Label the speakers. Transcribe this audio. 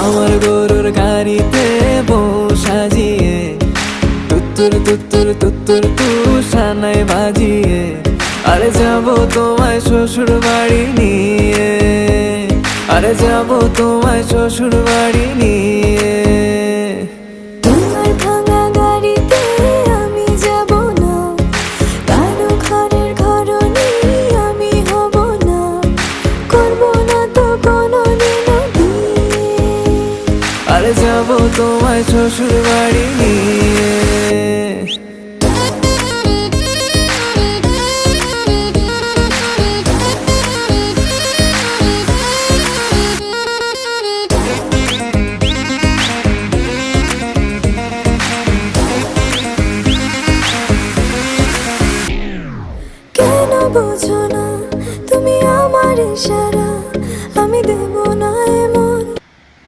Speaker 1: আমার গরুর গাড়িতে বউ সাজিয়ে তুত্তুর তুত্তুর তুত্তুর তু সানাই বাজিয়ে আরে যাবো তোমায় শ্বশুর বাড়ি নিয়ে, আরে যাবো তোমায় শ্বশুর বাড়ি নিয়ে।
Speaker 2: তোমার ভাঙা গাড়িতে আমি যাব না, কারো ঘরের ঘরনি আমি হব না, করব না তো কোনোদিনও বিয়ে।
Speaker 1: আরে যাবো তোমায় শ্বশুর বাড়ি নিয়ে।